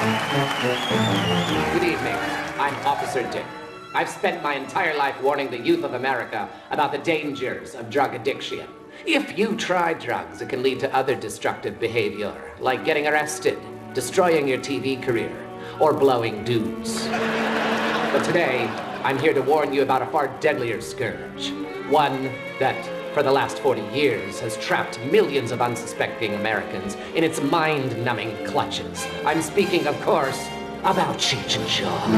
Good evening. I'm Officer Dick. I've spent my entire life warning the youth of America about the dangers of drug addiction. If you try drugs, it can lead to other destructive behavior, like getting arrested, destroying your TV career, or blowing dudes. But today, I'm here to warn you about a far deadlier scourge. One that, for the last 40 years, has trapped millions of unsuspecting Americans in its mind-numbing clutches. I'm speaking, of course, about Cheech and Chong.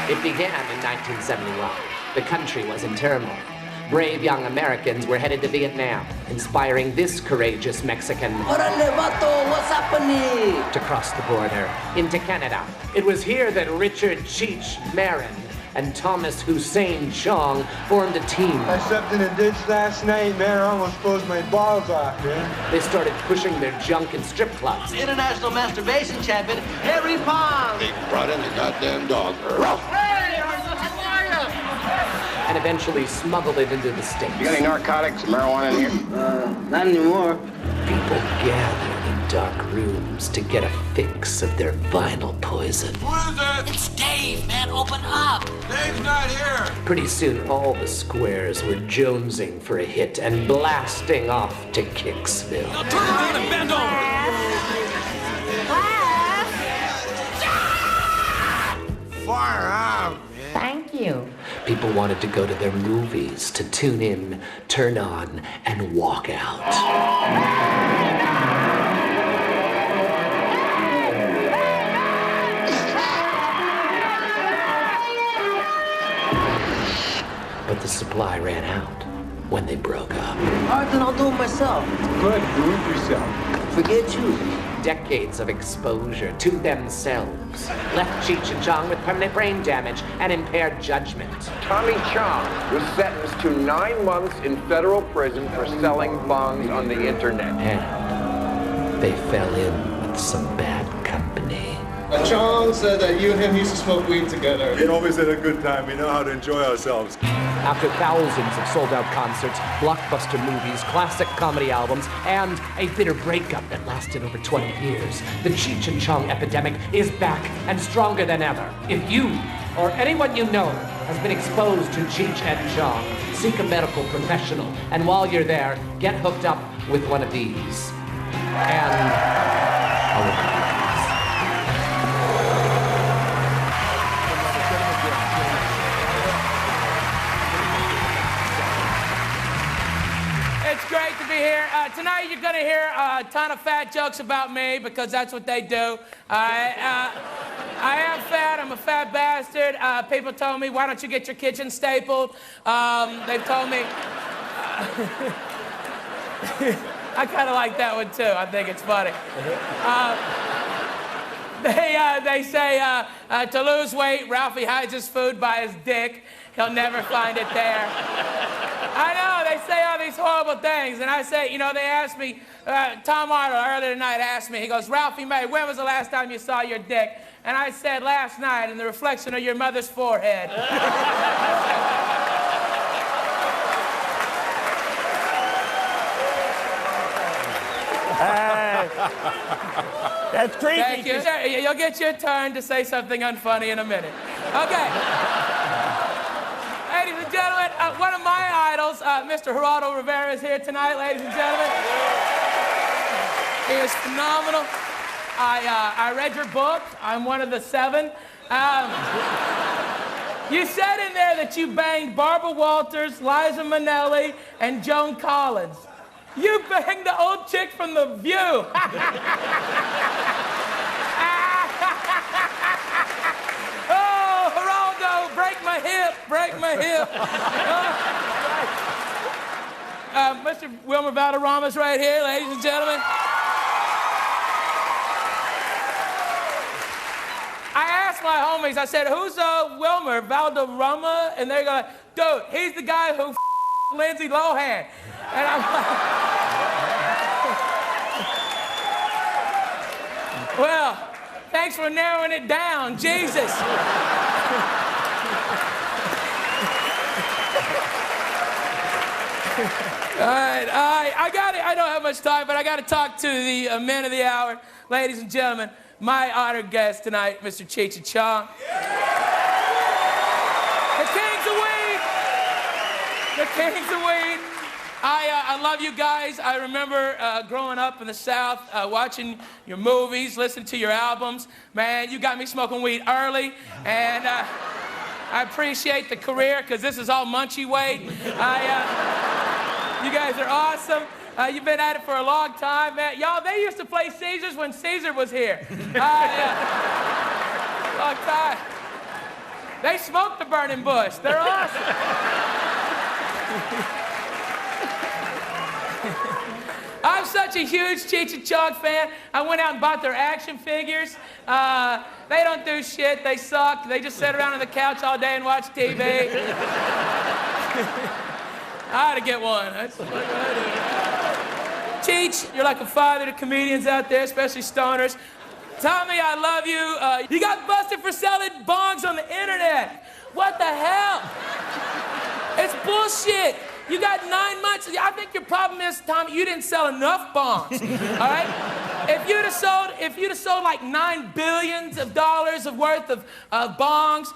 It began in 1971. The country was in turmoil. Brave young Americans were headed to Vietnam, inspiring this courageous Mexican Orale, vato, what's happening? to cross the border into Canada. It was here that Richard Cheech Marin and Thomas Hussein Chong formed a team. I slept in a ditch last night, man. I almost froze my balls off, man. They started pushing their junk in strip clubs. International masturbation champion, Harry Pong. They brought in the goddamn dog. And eventually smuggled it into the States. You got any narcotics, marijuana in here? Not anymore. People gathered in dark rooms to get a fix of their vinyl poison. Who is it? It's Dave, man. Open up. Dave's not here. Pretty soon, all the squares were jonesing for a hit and blasting off to Kicksville. Now turn around and bend over. Fire out, man. Thank you. People wanted to go to their movies to tune in, turn on, and walk out. But the supply ran out when they broke up. All right, then I'll do it myself. Good, do it yourself. Forget you. Decades of exposure to themselves left Cheech and Chong with permanent brain damage and impaired judgment. Tommy Chong was sentenced to 9 months in federal prison for selling bongs on the internet. And they fell in with some bad company. Chong said that you and him used to smoke weed together. We always had a good time. We know how to enjoy ourselves. After thousands of sold-out concerts, blockbuster movies, classic comedy albums, and a bitter breakup that lasted over 20 years, the Cheech and Chong epidemic is back and stronger than ever. If you or anyone you know has been exposed to Cheech and Chong, seek a medical professional, and while you're there, get hooked up with one of these. And It's great to be here. Tonight you're going to hear a ton of fat jokes about me because that's what they do. I am fat. I'm a fat bastard. People told me, why don't you get your kitchen stapled? They've told me... I kind of like that one, too. I think it's funny. They say to lose weight, Ralphie hides his food by his dick. He'll never find it there. I know, they say all these horrible things, and I say, you know, they asked me, Tom Arnold earlier tonight asked me, he goes, Ralphie May, when was the last time you saw your dick? And I said, last night in the reflection of your mother's forehead. That's creepy. Thank you. You'll get your turn to say something unfunny in a minute. Okay. Ladies and gentlemen, one of my idols, Mr. Geraldo Rivera is here tonight, ladies and gentlemen. He is phenomenal. I read your book. I'm one of the 7. You said in there that you banged Barbara Walters, Liza Minnelli, and Joan Collins. You banged the old chick from The View. Oh, Geraldo, break my hip, break my hip. Mr. Wilmer Valderrama's right here, ladies and gentlemen. I asked my homies, I said, who's Wilmer Valderrama? And they're going, dude, he's the guy who Lindsay Lohan. And I'm like, well, thanks for narrowing it down, Jesus. All right. I don't have much time, but I got to talk to the man of the hour. Ladies and gentlemen, my honored guest tonight, Mr. Cheech and Chong. The kings of weed. The kings of weed. I love you guys. I remember growing up in the South, watching your movies, listening to your albums. Man, you got me smoking weed early, and I appreciate the career, because this is all munchie weight. You guys are awesome. You've been at it for a long time, man. Y'all, they used to play Caesars when Caesar was here. Long time. They smoked the burning bush. They're awesome. I'm such a huge Cheech and Chong fan. I went out and bought their action figures. They don't do shit. They suck. They just sit around on the couch all day and watch TV. I ought to get one. That's what I do. Cheech, you're like a father to comedians out there, especially stoners. Tommy, I love you. You got busted for selling bongs on the internet. What the hell? It's bullshit. You got 9 months. I think your problem is, Tommy, you didn't sell enough bongs. All right? If you'd have sold like $9 billion worth of bongs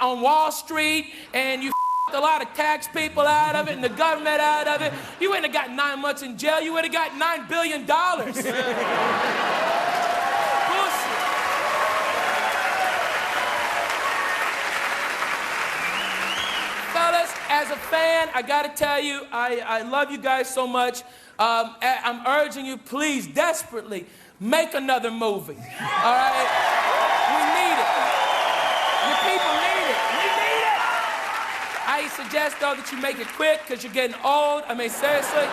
on Wall Street, and you a lot of tax people out of it and the government out of it, you wouldn't have got 9 months in jail. You would have got $9 billion. Fellas, as a fan, I gotta tell you, I love you guys so much. I'm urging you, please, desperately, make another movie. All right? We need it. You people need it. We need it. I suggest, though, that you make it quick, because you're getting old. I mean, seriously.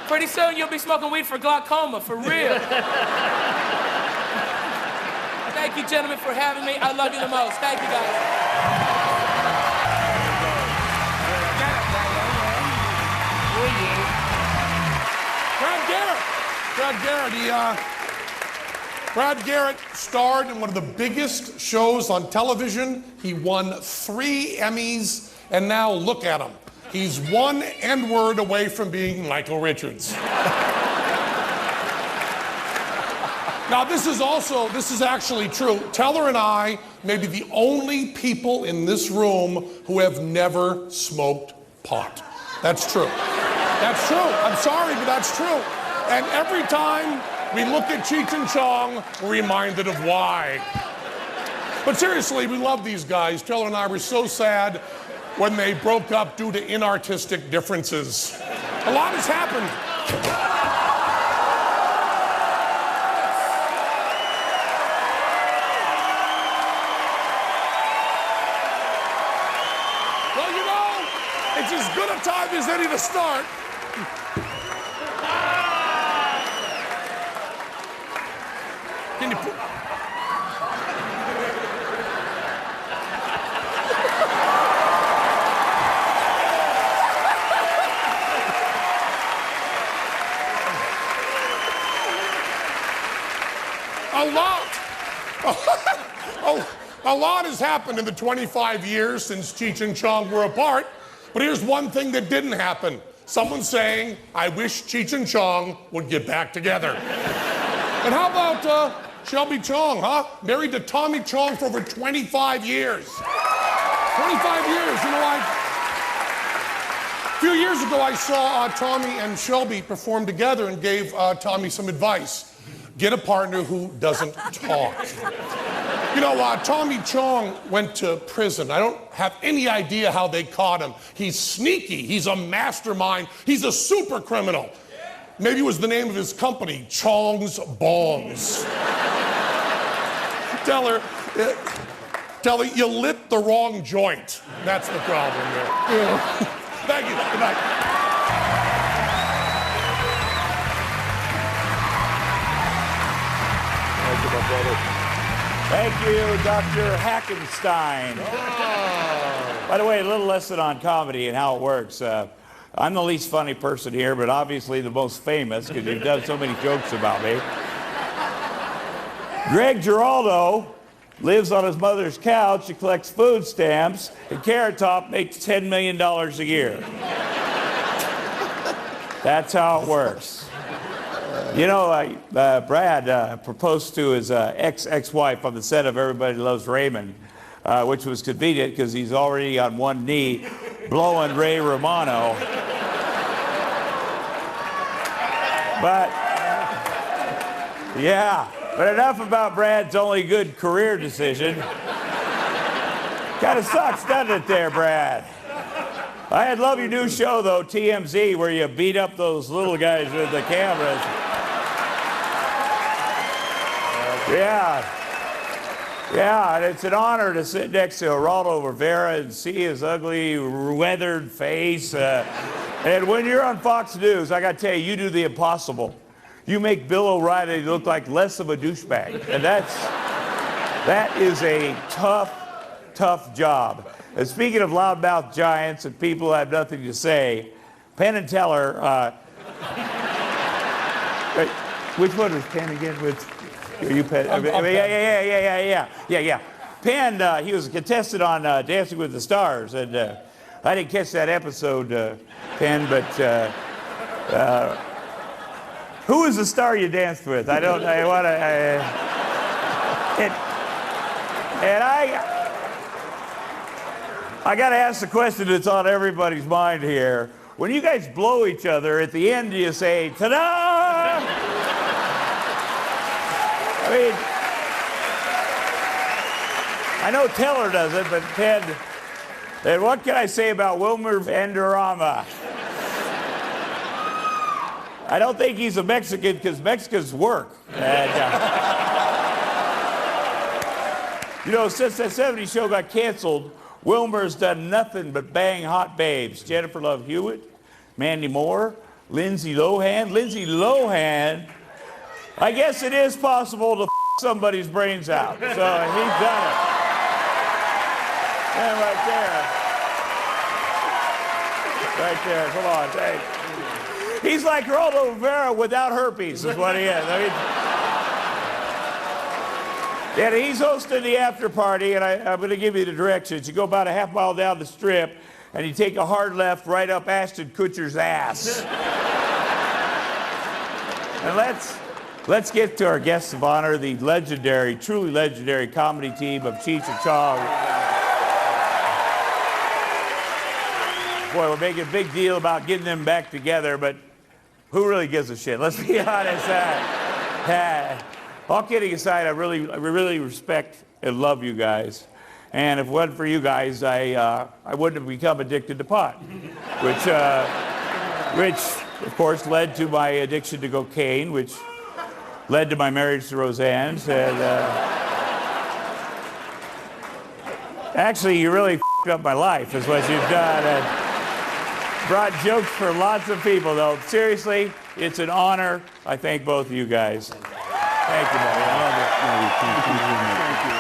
Pretty soon, you'll be smoking weed for glaucoma, for real. Thank you, gentlemen, for having me. I love you the most. Thank you, guys. Brad Garrett starred in one of the biggest shows on television. He won 3 Emmys, and now look at him. He's one N-word away from being Michael Richards. Now, this is actually true. Teller and I may be the only people in this room who have never smoked pot. That's true. That's true. I'm sorry, but that's true. And every time we look at Cheech and Chong, we're reminded of why. But seriously, we love these guys. Teller and I were so sad when they broke up due to inartistic differences. A lot has happened. Well, you know, it's as good a time as any to start. Can you put... A lot has happened in the 25 years since Cheech and Chong were apart, but here's one thing that didn't happen. Someone saying, I wish Cheech and Chong would get back together. And how about Shelby Chong, huh? Married to Tommy Chong for over 25 years. 25 years, you know, a few years ago I saw Tommy and Shelby perform together and gave Tommy some advice. Get a partner who doesn't talk. You know, Tommy Chong went to prison. I don't have any idea how they caught him. He's sneaky. He's a mastermind. He's a super criminal. Maybe it was the name of his company, Chong's Bongs. Teller, you lit the wrong joint. That's the problem there. Thank you. Good night. Thank you, my brother. Thank you, Dr. Hackenstein. Oh. By the way, a little lesson on comedy and how it works. I'm the least funny person here, but obviously the most famous because you've done so many jokes about me. Greg Giraldo lives on his mother's couch, he collects food stamps, and Carrot Top makes $10 million a year. That's how it works. You know, Brad proposed to his ex-wife on the set of Everybody Loves Raymond, which was convenient because he's already on one knee blowing Ray Romano. But, yeah, but enough about Brad's only good career decision. Kind of sucks, doesn't it there, Brad? I love your new show, though, TMZ, where you beat up those little guys with the cameras. Yeah, and it's an honor to sit next to Geraldo Rivera and see his ugly, weathered face. And when you're on Fox News, I got to tell you, you do the impossible. You make Bill O'Reilly look like less of a douchebag. And that is a tough job. And speaking of loudmouth giants and people who have nothing to say, Penn and Teller, which one was Penn again? Are you Penn? Yeah. Penn, he was a contestant on Dancing with the Stars, and I didn't catch that episode, Penn, but who was the star you danced with? I don't know. And I got to ask the question that's on everybody's mind here. When you guys blow each other, at the end, do you say, ta-da? I mean, I know Teller does it, but Ted, and what can I say about Wilmer Valderrama? I don't think he's a Mexican because Mexicans work. And, you know, since that 70s show got canceled, Wilmer's done nothing but bang hot babes. Jennifer Love Hewitt, Mandy Moore, Lindsay Lohan. Lindsay Lohan, I guess it is possible to somebody's brains out. So he's done it. And right there, come on, thanks. He's like Geraldo Rivera without herpes, is what he is. I mean, yeah, he's hosting the after party, and I'm going to give you the directions. You go about a half mile down the strip, and you take a hard left right up Ashton Kutcher's ass. And let's get to our guests of honor, the legendary, truly legendary comedy team of Cheech and Chong. Boy, we're making a big deal about getting them back together, but who really gives a shit? Let's be honest. All kidding aside, I really respect and love you guys. And if it wasn't for you guys, I wouldn't have become addicted to pot, which of course led to my addiction to cocaine, which led to my marriage to Roseanne. And actually, you really f***ed up my life, is what you've done. And brought jokes for lots of people, though. Seriously, it's an honor. I thank both of you guys. Thank you, buddy. I love it. Thank you.